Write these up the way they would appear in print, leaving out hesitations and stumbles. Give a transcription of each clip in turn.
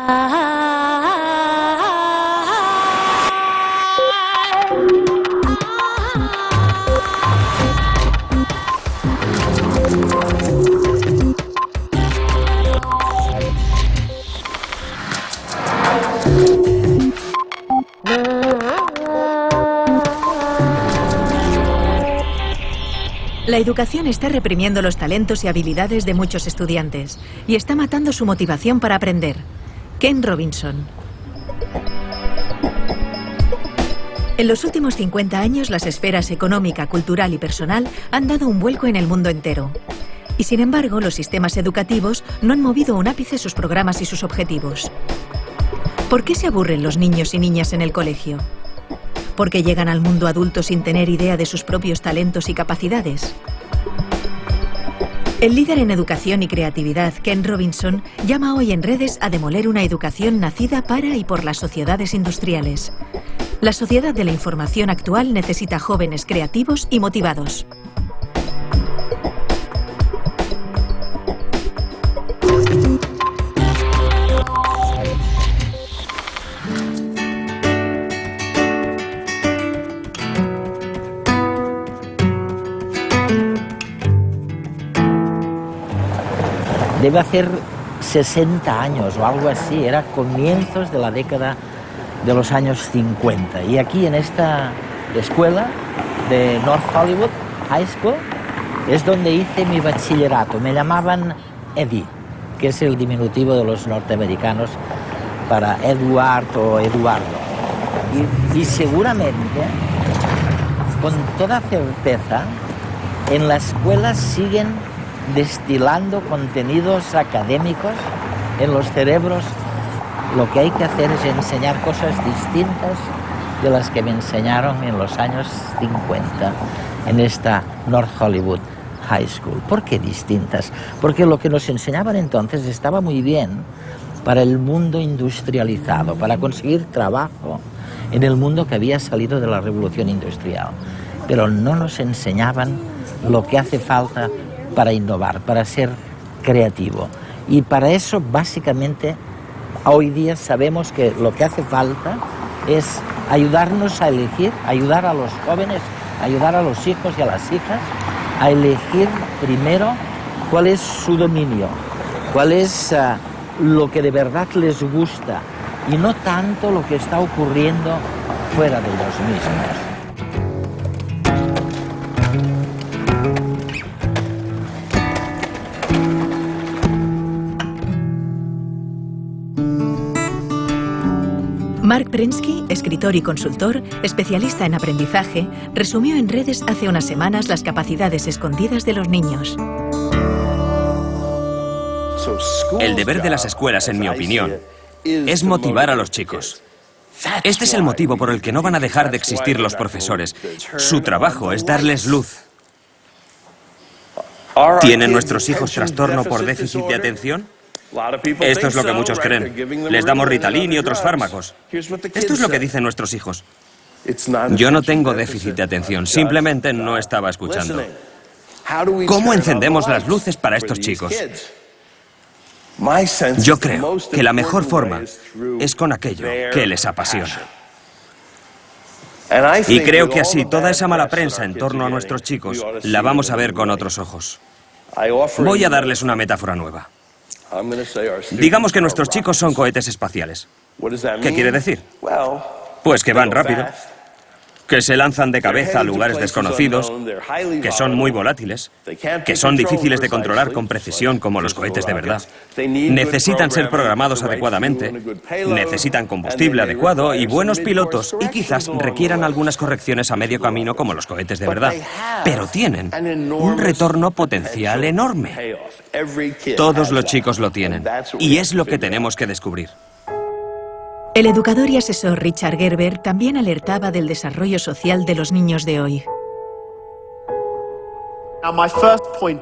La educación está reprimiendo los talentos y habilidades de muchos estudiantes y está matando su motivación para aprender. Ken Robinson. En los últimos 50 años, las esferas económica, cultural y personal han dado un vuelco en el mundo entero. Y sin embargo, los sistemas educativos no han movido un ápice sus programas y sus objetivos. ¿Por qué se aburren los niños y niñas en el colegio? ¿Por qué llegan al mundo adulto sin tener idea de sus propios talentos y capacidades? El líder en educación y creatividad, Ken Robinson, llama hoy en redes a demoler una educación nacida para y por las sociedades industriales. La sociedad de la información actual necesita jóvenes creativos y motivados. Debe hacer 60 años o algo así, era comienzos de la década de los años 50. Y aquí en esta escuela de North Hollywood High School es donde hice mi bachillerato. Me llamaban Eddie, que es el diminutivo de los norteamericanos para Edward o Eduardo. Y seguramente, con toda certeza, en la escuela siguen destilando contenidos académicos en los cerebros. Lo que hay que hacer es enseñar cosas distintas de las que me enseñaron en los años 50 en esta North Hollywood High School. ¿Por qué distintas? Porque lo que nos enseñaban entonces estaba muy bien para el mundo industrializado, para conseguir trabajo en el mundo que había salido de la revolución industrial. Pero no nos enseñaban lo que hace falta para innovar, para ser creativo. Y para eso, básicamente, hoy día sabemos que lo que hace falta es ayudarnos a elegir, ayudar a los jóvenes, ayudar a los hijos y a las hijas a elegir primero cuál es su dominio, cuál es lo que de verdad les gusta y no tanto lo que está ocurriendo fuera de ellos mismos. Mark Prensky, escritor y consultor, especialista en aprendizaje, resumió en redes hace unas semanas las capacidades escondidas de los niños. El deber de las escuelas, en mi opinión, es motivar a los chicos. Este es el motivo por el que no van a dejar de existir los profesores. Su trabajo es darles luz. ¿Tienen nuestros hijos trastorno por déficit de atención? Esto es lo que muchos creen. Les damos Ritalin y otros fármacos. Esto es lo que dicen nuestros hijos. Yo no tengo déficit de atención, simplemente no estaba escuchando. ¿Cómo encendemos las luces para estos chicos? Yo creo que la mejor forma es con aquello que les apasiona. Y creo que así toda esa mala prensa en torno a nuestros chicos la vamos a ver con otros ojos. Voy a darles una metáfora nueva. Digamos que nuestros chicos son cohetes espaciales. ¿Qué quiere decir? Pues que van rápido, que se lanzan de cabeza a lugares desconocidos, que son muy volátiles, que son difíciles de controlar con precisión como los cohetes de verdad. Necesitan ser programados adecuadamente, necesitan combustible adecuado y buenos pilotos y quizás requieran algunas correcciones a medio camino como los cohetes de verdad. Pero tienen un retorno potencial enorme. Todos los chicos lo tienen y es lo que tenemos que descubrir. El educador y asesor Richard Gerber también alertaba del desarrollo social de los niños de hoy.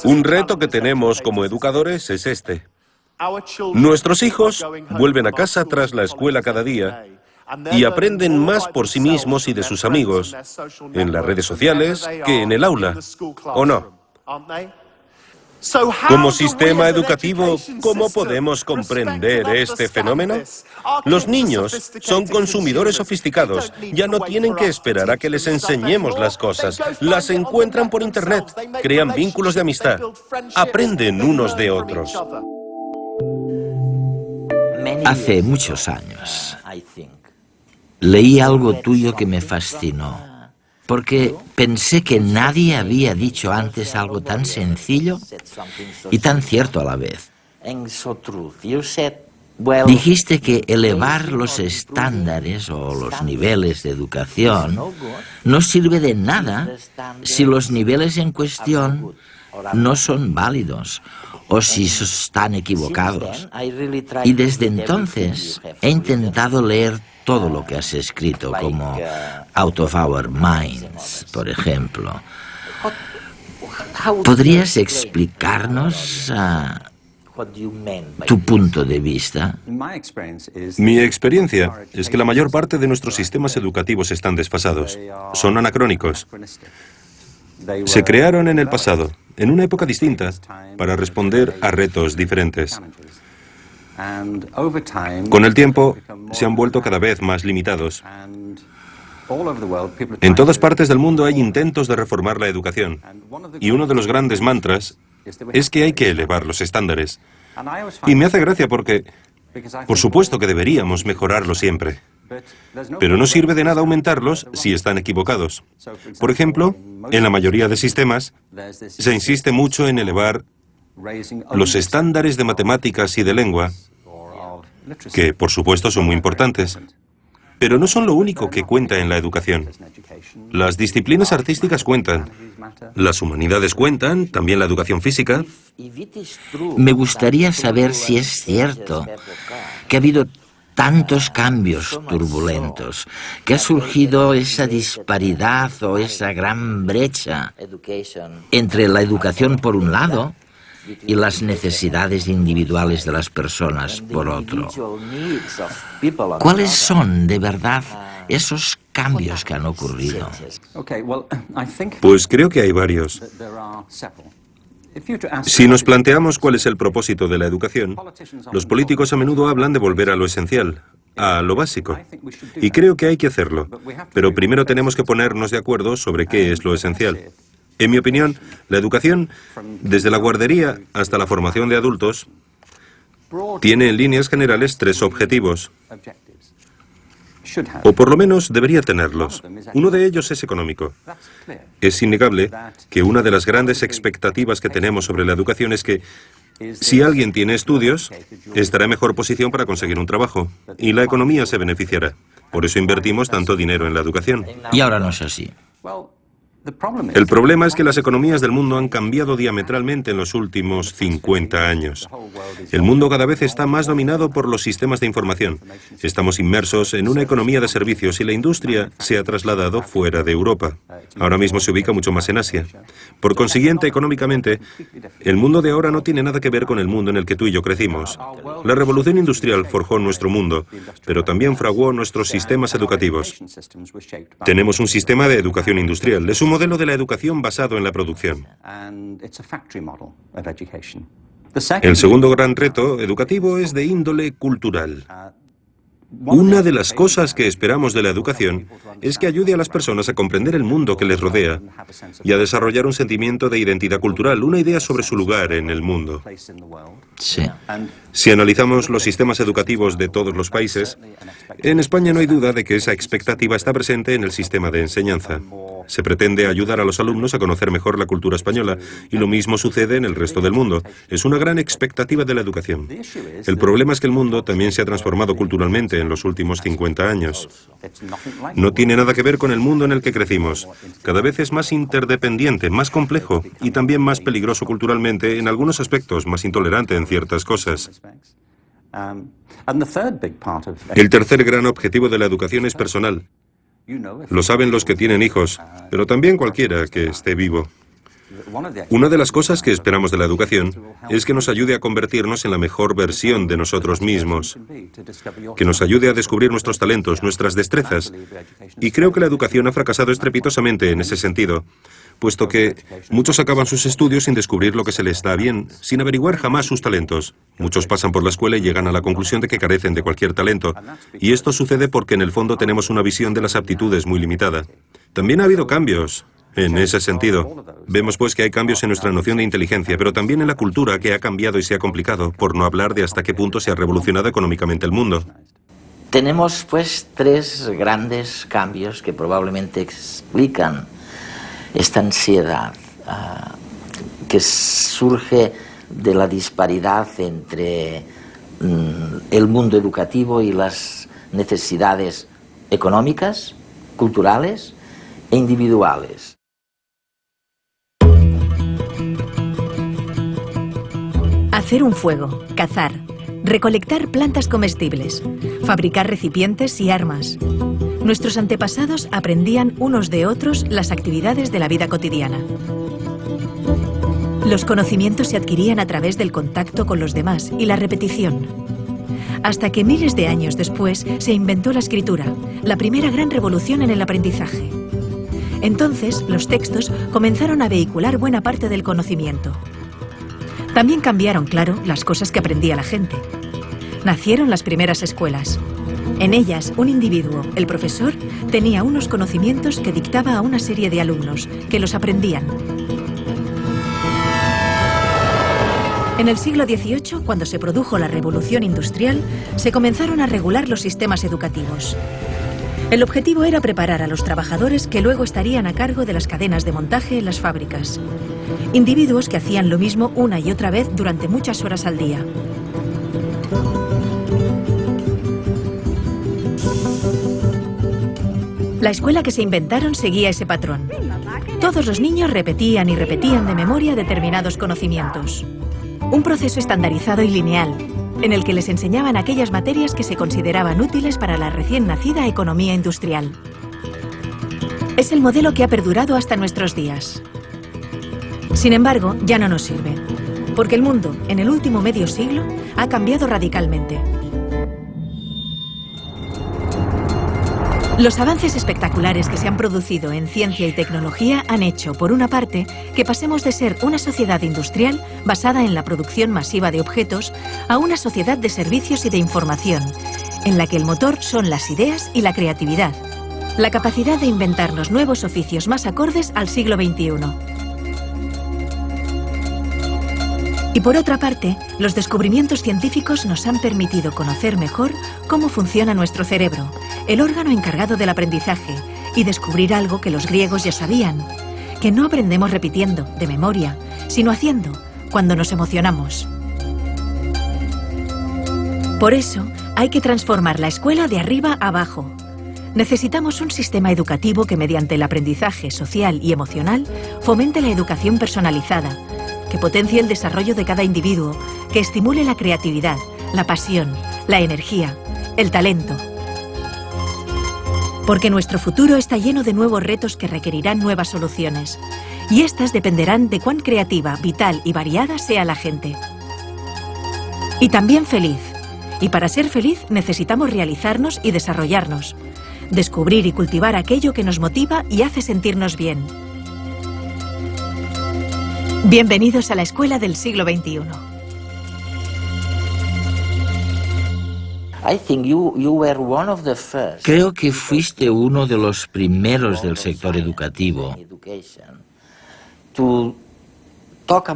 Un reto que tenemos como educadores es este. Nuestros hijos vuelven a casa tras la escuela cada día y aprenden más por sí mismos y de sus amigos en las redes sociales que en el aula, ¿o no? Como sistema educativo, ¿cómo podemos comprender este fenómeno? Los niños son consumidores sofisticados. Ya no tienen que esperar a que les enseñemos las cosas. Las encuentran por Internet, crean vínculos de amistad, aprenden unos de otros. Hace muchos años leí algo tuyo que me fascinó, porque pensé que nadie había dicho antes algo tan sencillo y tan cierto a la vez. Dijiste que elevar los estándares o los niveles de educación no sirve de nada si los niveles en cuestión no son válidos o si están equivocados. Y desde entonces he intentado leer todo lo que has escrito, como Out of Our Minds, por ejemplo. ¿Podrías explicarnos tu punto de vista? Mi experiencia es que la mayor parte de nuestros sistemas educativos están desfasados, son anacrónicos. Se crearon en el pasado, en una época distinta, para responder a retos diferentes. Con el tiempo, se han vuelto cada vez más limitados. En todas partes del mundo hay intentos de reformar la educación, y uno de los grandes mantras es que hay que elevar los estándares. Y me hace gracia porque, por supuesto que deberíamos mejorarlos siempre, pero no sirve de nada aumentarlos si están equivocados. Por ejemplo, en la mayoría de sistemas, se insiste mucho en elevar los estándares de matemáticas y de lengua, que por supuesto son muy importantes, pero no son lo único que cuenta en la educación. Las disciplinas artísticas cuentan, las humanidades cuentan, también la educación física. Me gustaría saber si es cierto que ha habido tantos cambios turbulentos, que ha surgido esa disparidad o esa gran brecha entre la educación por un lado y las necesidades individuales de las personas por otro. ¿Cuáles son, de verdad, esos cambios que han ocurrido? Pues creo que hay varios. Si nos planteamos cuál es el propósito de la educación, los políticos a menudo hablan de volver a lo esencial, a lo básico. Y creo que hay que hacerlo, pero primero tenemos que ponernos de acuerdo sobre qué es lo esencial. En mi opinión, la educación, desde la guardería hasta la formación de adultos, tiene en líneas generales 3 objetivos. O por lo menos debería tenerlos. Uno de ellos es económico. Es innegable que una de las grandes expectativas que tenemos sobre la educación es que si alguien tiene estudios, estará en mejor posición para conseguir un trabajo, y la economía se beneficiará. Por eso invertimos tanto dinero en la educación. Y ahora no es así. El problema es que las economías del mundo han cambiado diametralmente en los últimos 50 años. El mundo cada vez está más dominado por los sistemas de información. Estamos inmersos en una economía de servicios y la industria se ha trasladado fuera de Europa. Ahora mismo se ubica mucho más en Asia. Por consiguiente, económicamente, el mundo de ahora no tiene nada que ver con el mundo en el que tú y yo crecimos. La revolución industrial forjó nuestro mundo, pero también fraguó nuestros sistemas educativos. Tenemos un sistema de educación industrial. Es un modelo de la educación basado en la producción. El segundo gran reto educativo es de índole cultural. Una de las cosas que esperamos de la educación es que ayude a las personas a comprender el mundo que les rodea y a desarrollar un sentimiento de identidad cultural, una idea sobre su lugar en el mundo. Sí. Si analizamos los sistemas educativos de todos los países, en España no hay duda de que esa expectativa está presente en el sistema de enseñanza. Se pretende ayudar a los alumnos a conocer mejor la cultura española, y lo mismo sucede en el resto del mundo. Es una gran expectativa de la educación. El problema es que el mundo también se ha transformado culturalmente en los últimos 50 años. No tiene nada que ver con el mundo en el que crecimos. Cada vez es más interdependiente, más complejo y también más peligroso culturalmente en algunos aspectos, más intolerante en ciertas cosas. El tercer gran objetivo de la educación es personal. Lo saben los que tienen hijos, pero también cualquiera que esté vivo. Una de las cosas que esperamos de la educación es que nos ayude a convertirnos en la mejor versión de nosotros mismos, que nos ayude a descubrir nuestros talentos, nuestras destrezas. Y creo que la educación ha fracasado estrepitosamente en ese sentido, puesto que muchos acaban sus estudios sin descubrir lo que se les da bien, sin averiguar jamás sus talentos. Muchos pasan por la escuela y llegan a la conclusión de que carecen de cualquier talento. Y esto sucede porque en el fondo tenemos una visión de las aptitudes muy limitada. También ha habido cambios en ese sentido. Vemos pues que hay cambios en nuestra noción de inteligencia, pero también en la cultura, que ha cambiado y se ha complicado, por no hablar de hasta qué punto se ha revolucionado económicamente el mundo. Tenemos pues tres grandes cambios que probablemente explican esta ansiedad que surge de la disparidad entre el mundo educativo y las necesidades económicas, culturales e individuales. Hacer un fuego, cazar, recolectar plantas comestibles, fabricar recipientes y armas. Nuestros antepasados aprendían unos de otros las actividades de la vida cotidiana. Los conocimientos se adquirían a través del contacto con los demás y la repetición. Hasta que miles de años después se inventó la escritura, la primera gran revolución en el aprendizaje. Entonces, los textos comenzaron a vehicular buena parte del conocimiento. También cambiaron, claro, las cosas que aprendía la gente. Nacieron las primeras escuelas. En ellas, un individuo, el profesor, tenía unos conocimientos que dictaba a una serie de alumnos, que los aprendían. En el siglo XVIII, cuando se produjo la Revolución Industrial, se comenzaron a regular los sistemas educativos. El objetivo era preparar a los trabajadores que luego estarían a cargo de las cadenas de montaje en las fábricas. Individuos que hacían lo mismo una y otra vez durante muchas horas al día. La escuela que se inventaron seguía ese patrón. Todos los niños repetían y repetían de memoria determinados conocimientos. Un proceso estandarizado y lineal, en el que les enseñaban aquellas materias que se consideraban útiles para la recién nacida economía industrial. Es el modelo que ha perdurado hasta nuestros días. Sin embargo, ya no nos sirve, porque el mundo, en el último medio siglo, ha cambiado radicalmente. Los avances espectaculares que se han producido en ciencia y tecnología han hecho, por una parte, que pasemos de ser una sociedad industrial basada en la producción masiva de objetos a una sociedad de servicios y de información, en la que el motor son las ideas y la creatividad, la capacidad de inventarnos nuevos oficios más acordes al siglo XXI. Y por otra parte, los descubrimientos científicos nos han permitido conocer mejor cómo funciona nuestro cerebro, el órgano encargado del aprendizaje, y descubrir algo que los griegos ya sabían, que no aprendemos repitiendo, de memoria, sino haciendo, cuando nos emocionamos. Por eso, hay que transformar la escuela de arriba a abajo. Necesitamos un sistema educativo que, mediante el aprendizaje social y emocional, fomente la educación personalizada, que potencie el desarrollo de cada individuo, que estimule la creatividad, la pasión, la energía, el talento. Porque nuestro futuro está lleno de nuevos retos que requerirán nuevas soluciones. Y estas dependerán de cuán creativa, vital y variada sea la gente. Y también feliz. Y para ser feliz necesitamos realizarnos y desarrollarnos. Descubrir y cultivar aquello que nos motiva y hace sentirnos bien. Bienvenidos a la escuela del siglo XXI. Creo que fuiste uno de los primeros del sector educativo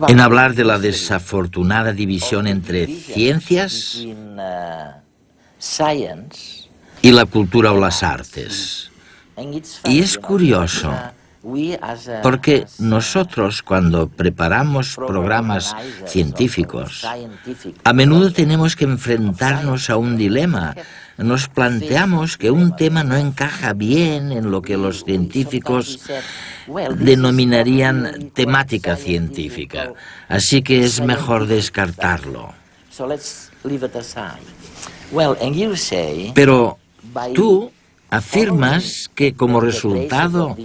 en hablar de la desafortunada división entre ciencias y la cultura o las artes. Y es curioso, porque nosotros, cuando preparamos programas científicos, a menudo tenemos que enfrentarnos a un dilema. Nos planteamos que un tema no encaja bien en lo que los científicos denominarían temática científica, así que es mejor descartarlo. Pero tú afirmas que como resultado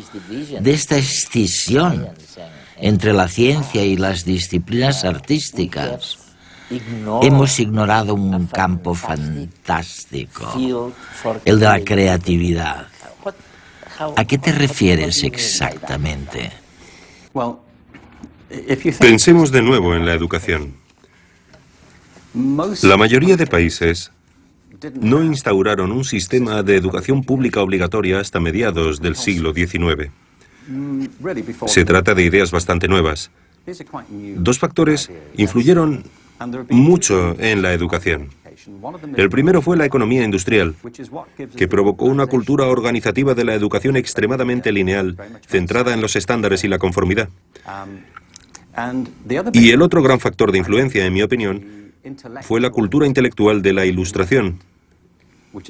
de esta escisión entre la ciencia y las disciplinas artísticas, hemos ignorado un campo fantástico, el de la creatividad. ¿A qué te refieres exactamente? Pensemos de nuevo en la educación. La mayoría de países no instauraron un sistema de educación pública obligatoria hasta mediados del siglo XIX. Se trata de ideas bastante nuevas. Dos factores influyeron mucho en la educación. El primero fue la economía industrial, que provocó una cultura organizativa de la educación extremadamente lineal, centrada en los estándares y la conformidad. Y el otro gran factor de influencia, en mi opinión, fue la cultura intelectual de la Ilustración,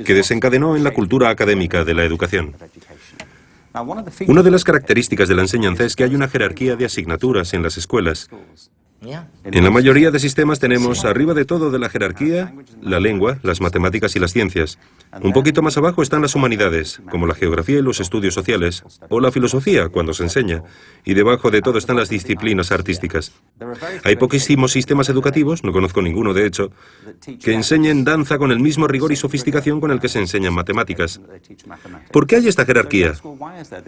que desencadenó en la cultura académica de la educación. Una de las características de la enseñanza es que hay una jerarquía de asignaturas en las escuelas. En la mayoría de sistemas tenemos arriba de todo de la jerarquía la lengua, las matemáticas y las ciencias. Un poquito más abajo están las humanidades, como la geografía y los estudios sociales, o la filosofía, cuando se enseña. Y debajo de todo están las disciplinas artísticas. Hay poquísimos sistemas educativos, no conozco ninguno de hecho, que enseñen danza con el mismo rigor y sofisticación con el que se enseñan matemáticas. ¿Por qué hay esta jerarquía?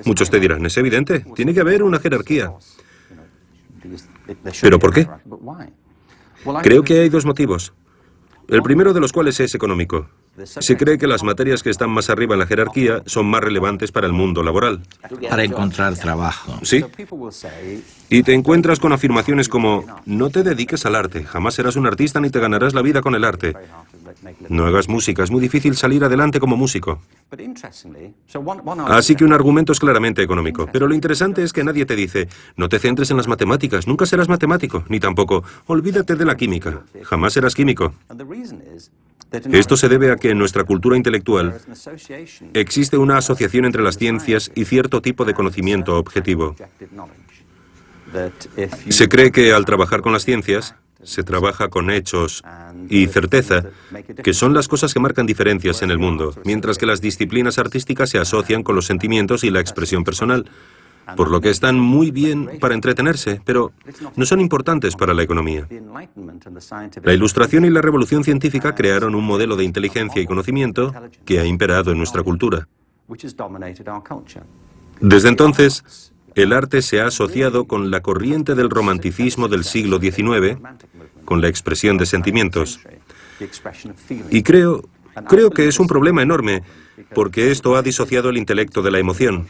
Muchos te dirán, es evidente, tiene que haber una jerarquía. ¿Pero por qué? Creo que hay dos motivos. El primero de los cuales es económico. Se cree que las materias que están más arriba en la jerarquía son más relevantes para el mundo laboral. Para encontrar trabajo. Sí. Y te encuentras con afirmaciones como, no te dediques al arte, jamás serás un artista ni te ganarás la vida con el arte. No hagas música, es muy difícil salir adelante como músico. Así que un argumento es claramente económico. Pero lo interesante es que nadie te dice, no te centres en las matemáticas, nunca serás matemático, ni tampoco, olvídate de la química, jamás serás químico. Esto se debe a que en nuestra cultura intelectual existe una asociación entre las ciencias y cierto tipo de conocimiento objetivo. Se cree que al trabajar con las ciencias, se trabaja con hechos y certeza, que son las cosas que marcan diferencias en el mundo, mientras que las disciplinas artísticas se asocian con los sentimientos y la expresión personal, por lo que están muy bien para entretenerse, pero no son importantes para la economía. La Ilustración y la Revolución Científica crearon un modelo de inteligencia y conocimiento que ha imperado en nuestra cultura. Desde entonces, el arte se ha asociado con la corriente del romanticismo del siglo XIX, con la expresión de sentimientos. Y creo que es un problema enorme, porque esto ha disociado el intelecto de la emoción.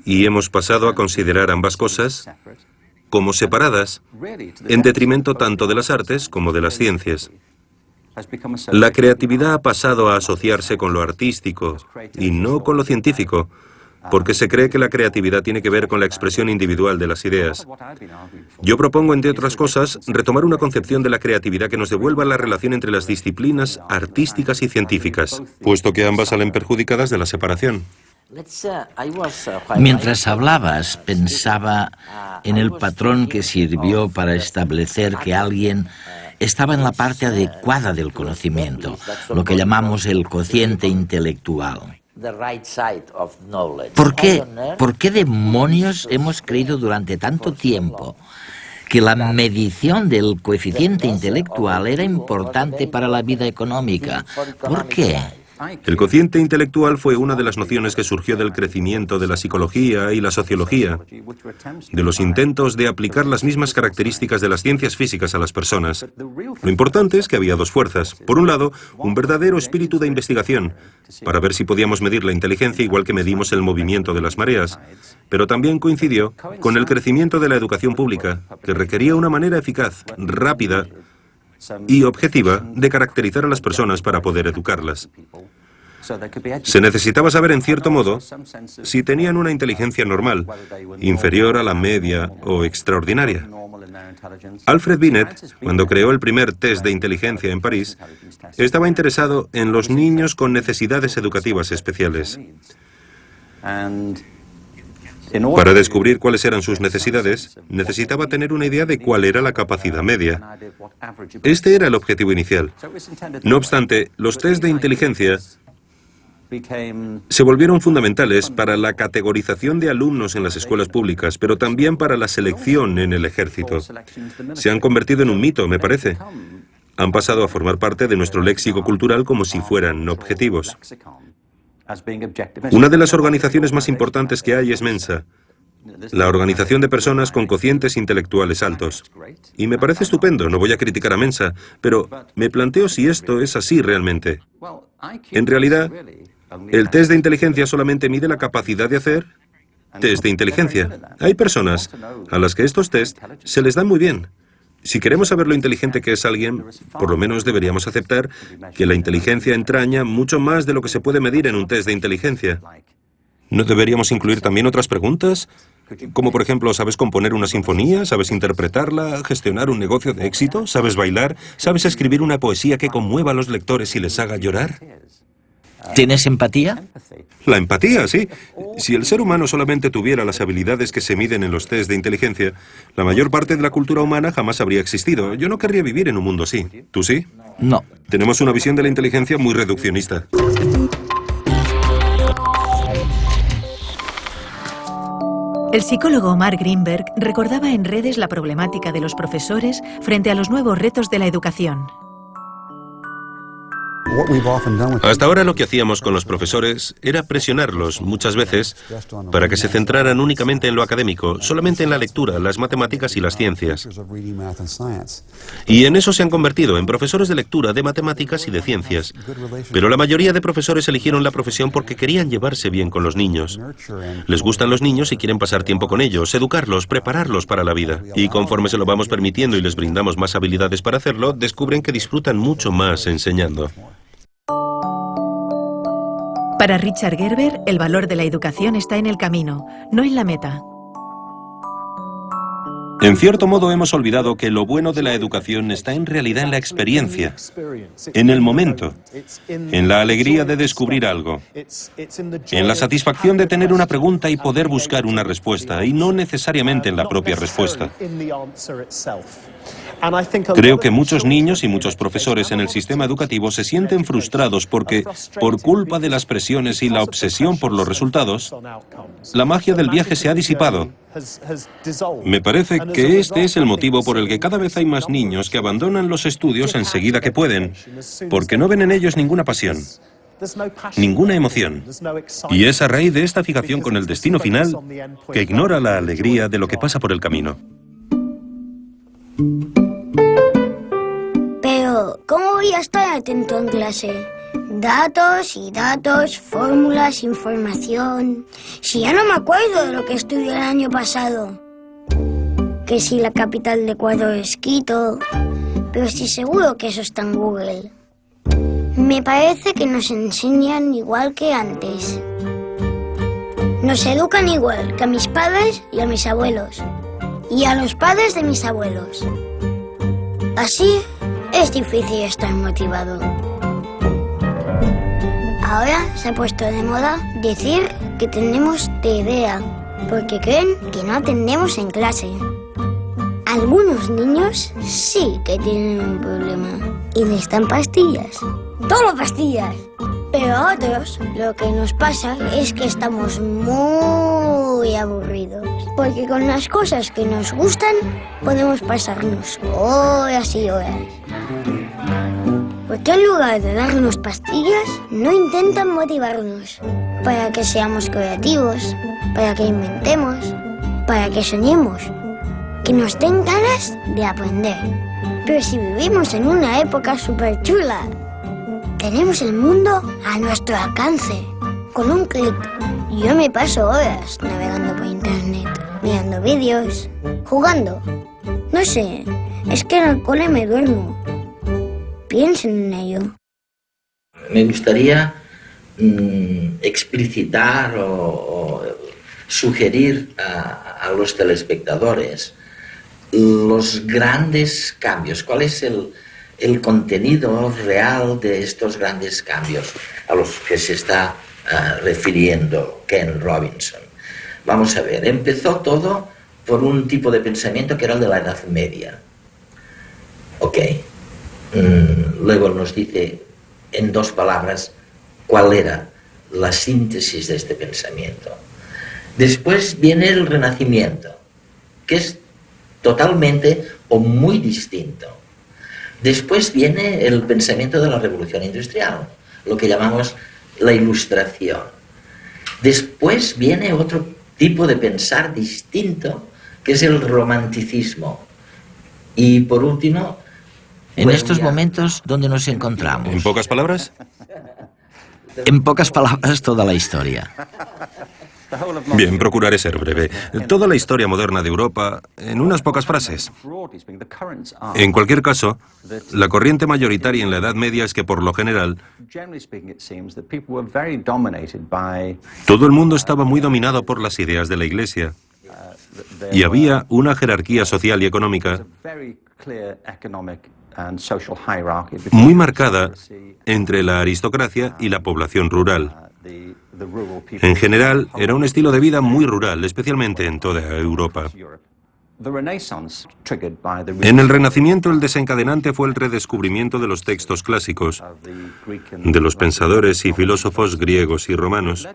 Y hemos pasado a considerar ambas cosas como separadas, en detrimento tanto de las artes como de las ciencias. La creatividad ha pasado a asociarse con lo artístico y no con lo científico, porque se cree que la creatividad tiene que ver con la expresión individual de las ideas. Yo propongo, entre otras cosas, retomar una concepción de la creatividad que nos devuelva la relación entre las disciplinas artísticas y científicas, puesto que ambas salen perjudicadas de la separación. Mientras hablabas, pensaba en el patrón que sirvió para establecer que alguien estaba en la parte adecuada del conocimiento, lo que llamamos el cociente intelectual. ¿Por qué demonios hemos creído durante tanto tiempo que la medición del coeficiente intelectual era importante para la vida económica? ¿Por qué? El cociente intelectual fue una de las nociones que surgió del crecimiento de la psicología y la sociología, de los intentos de aplicar las mismas características de las ciencias físicas a las personas. Lo importante es que había dos fuerzas. Por un lado, un verdadero espíritu de investigación, para ver si podíamos medir la inteligencia igual que medimos el movimiento de las mareas, pero también coincidió con el crecimiento de la educación pública, que requería una manera eficaz, rápida y objetiva de caracterizar a las personas para poder educarlas. Se necesitaba saber, en cierto modo, si tenían una inteligencia normal, inferior a la media o extraordinaria. Alfred Binet, cuando creó el primer test de inteligencia en París, estaba interesado en los niños con necesidades educativas especiales. Para descubrir cuáles eran sus necesidades, necesitaba tener una idea de cuál era la capacidad media. Este era el objetivo inicial. No obstante, los test de inteligencia se volvieron fundamentales para la categorización de alumnos en las escuelas públicas, pero también para la selección en el ejército. Se han convertido en un mito, me parece. Han pasado a formar parte de nuestro léxico cultural como si fueran objetivos. Una de las organizaciones más importantes que hay es Mensa, la organización de personas con cocientes intelectuales altos. Y me parece estupendo, no voy a criticar a Mensa, pero me planteo si esto es así realmente. En realidad, el test de inteligencia solamente mide la capacidad de hacer test de inteligencia. Hay personas a las que estos test se les dan muy bien. Si queremos saber lo inteligente que es alguien, por lo menos deberíamos aceptar que la inteligencia entraña mucho más de lo que se puede medir en un test de inteligencia. ¿No deberíamos incluir también otras preguntas? Como por ejemplo, ¿sabes componer una sinfonía? ¿Sabes interpretarla? ¿Gestionar un negocio de éxito? ¿Sabes bailar? ¿Sabes escribir una poesía que conmueva a los lectores y les haga llorar? ¿Tienes empatía? La empatía, sí. Si el ser humano solamente tuviera las habilidades que se miden en los test de inteligencia, la mayor parte de la cultura humana jamás habría existido. Yo no querría vivir en un mundo así. ¿Tú sí? No. Tenemos una visión de la inteligencia muy reduccionista. El psicólogo Mark Greenberg recordaba en redes la problemática de los profesores frente a los nuevos retos de la educación. Hasta ahora lo que hacíamos con los profesores era presionarlos, muchas veces, para que se centraran únicamente en lo académico, solamente en la lectura, las matemáticas y las ciencias. Y en eso se han convertido, en profesores de lectura, de matemáticas y de ciencias. Pero la mayoría de profesores eligieron la profesión porque querían llevarse bien con los niños. Les gustan los niños y quieren pasar tiempo con ellos, educarlos, prepararlos para la vida. Y conforme se lo vamos permitiendo y les brindamos más habilidades para hacerlo, descubren que disfrutan mucho más enseñando. Para Richard Gerber, el valor de la educación está en el camino, no en la meta. En cierto modo hemos olvidado que lo bueno de la educación está en realidad en la experiencia, en el momento, en la alegría de descubrir algo, en la satisfacción de tener una pregunta y poder buscar una respuesta, y no necesariamente en la propia respuesta. Creo que muchos niños y muchos profesores en el sistema educativo se sienten frustrados porque, por culpa de las presiones y la obsesión por los resultados, la magia del viaje se ha disipado. Me parece que este es el motivo por el que cada vez hay más niños que abandonan los estudios enseguida que pueden, porque no ven en ellos ninguna pasión, ninguna emoción. Y es a raíz de esta fijación con el destino final que ignora la alegría de lo que pasa por el camino. Pero, ¿cómo voy a estar atento en clase? Datos y datos, fórmulas, información... Si ya no me acuerdo de lo que estudié el año pasado. Que si la capital de Ecuador es Quito... Pero estoy seguro que eso está en Google. Me parece que nos enseñan igual que antes. Nos educan igual que a mis padres y a mis abuelos. Y a los padres de mis abuelos. Así es difícil estar motivado. Ahora se ha puesto de moda decir que tenemos TDA, porque creen que no atendemos en clase. Algunos niños sí que tienen un problema y les dan pastillas. ¡Todo pastillas! Pero a otros lo que nos pasa es que estamos muy aburridos. Porque con las cosas que nos gustan podemos pasarnos horas y horas. ¿Por qué en lugar de darnos pastillas no intentan motivarnos? Para que seamos creativos, para que inventemos, para que soñemos, que nos den ganas de aprender. Pero si vivimos en una época súper chula, tenemos el mundo a nuestro alcance, con un clic. Yo me paso horas navegando por internet, mirando vídeos, jugando. No sé, es que en el cole me duermo. Piensen en ello. Me gustaría explicitar o sugerir a los telespectadores los grandes cambios. ¿Cuál es el contenido real de estos grandes cambios a los que se está refiriendo Ken Robinson? Vamos a ver, empezó todo por un tipo de pensamiento que era el de la Edad Media. Ok. Luego nos dice en dos palabras cuál era la síntesis de este pensamiento. Después viene el Renacimiento, que es totalmente o muy distinto. Después viene el pensamiento de la Revolución Industrial, lo que llamamos la Ilustración. Después viene otro tipo de pensar distinto, que es el romanticismo. Y por último, en estos momentos, ¿dónde nos encontramos? ¿En pocas palabras? En pocas palabras, toda la historia. Bien, procuraré ser breve. Toda la historia moderna de Europa, en unas pocas frases. En cualquier caso, la corriente mayoritaria en la Edad Media es que, por lo general, todo el mundo estaba muy dominado por las ideas de la Iglesia. Y había una jerarquía social y económica muy marcada entre la aristocracia y la población rural. En general, era un estilo de vida muy rural, especialmente en toda Europa. En el Renacimiento, el desencadenante fue el redescubrimiento de los textos clásicos, de los pensadores y filósofos griegos y romanos.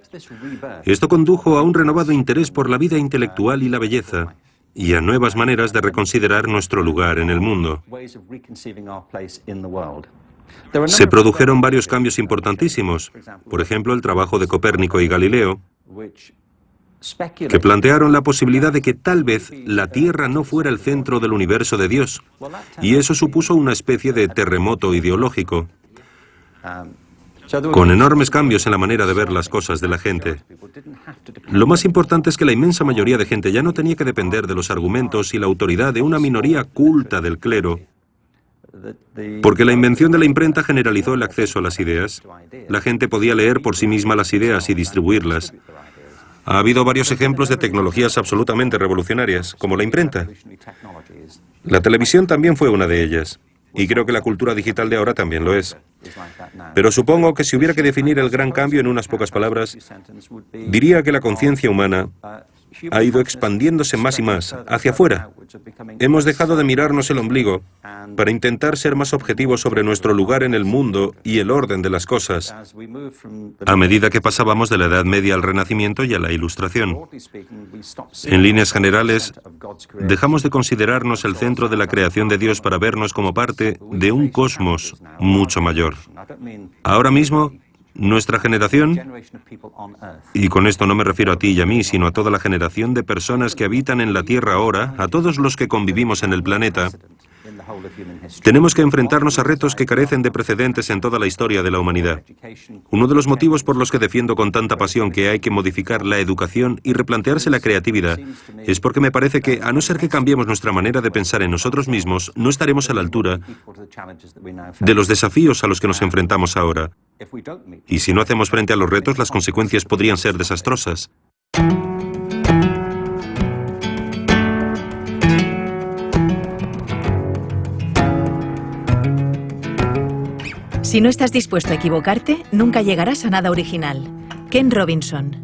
Esto condujo a un renovado interés por la vida intelectual y la belleza, y a nuevas maneras de reconsiderar nuestro lugar en el mundo. Se produjeron varios cambios importantísimos, por ejemplo, el trabajo de Copérnico y Galileo, que plantearon la posibilidad de que tal vez la Tierra no fuera el centro del universo de Dios, y eso supuso una especie de terremoto ideológico, con enormes cambios en la manera de ver las cosas de la gente. Lo más importante es que la inmensa mayoría de gente ya no tenía que depender de los argumentos y la autoridad de una minoría culta del clero, porque la invención de la imprenta generalizó el acceso a las ideas. La gente podía leer por sí misma las ideas y distribuirlas. Ha habido varios ejemplos de tecnologías absolutamente revolucionarias, como la imprenta. La televisión también fue una de ellas, y creo que la cultura digital de ahora también lo es. Pero supongo que si hubiera que definir el gran cambio en unas pocas palabras, diría que la conciencia humana ha ido expandiéndose más y más hacia afuera. Hemos dejado de mirarnos el ombligo para intentar ser más objetivos sobre nuestro lugar en el mundo y el orden de las cosas, a medida que pasábamos de la Edad Media al Renacimiento y a la Ilustración. En líneas generales, dejamos de considerarnos el centro de la creación de Dios para vernos como parte de un cosmos mucho mayor. Ahora mismo, nuestra generación, y con esto no me refiero a ti y a mí, sino a toda la generación de personas que habitan en la Tierra ahora, a todos los que convivimos en el planeta, tenemos que enfrentarnos a retos que carecen de precedentes en toda la historia de la humanidad. Uno de los motivos por los que defiendo con tanta pasión que hay que modificar la educación y replantearse la creatividad es porque me parece que, a no ser que cambiemos nuestra manera de pensar en nosotros mismos, no estaremos a la altura de los desafíos a los que nos enfrentamos ahora. Y si no hacemos frente a los retos, las consecuencias podrían ser desastrosas. Si no estás dispuesto a equivocarte, nunca llegarás a nada original. Ken Robinson.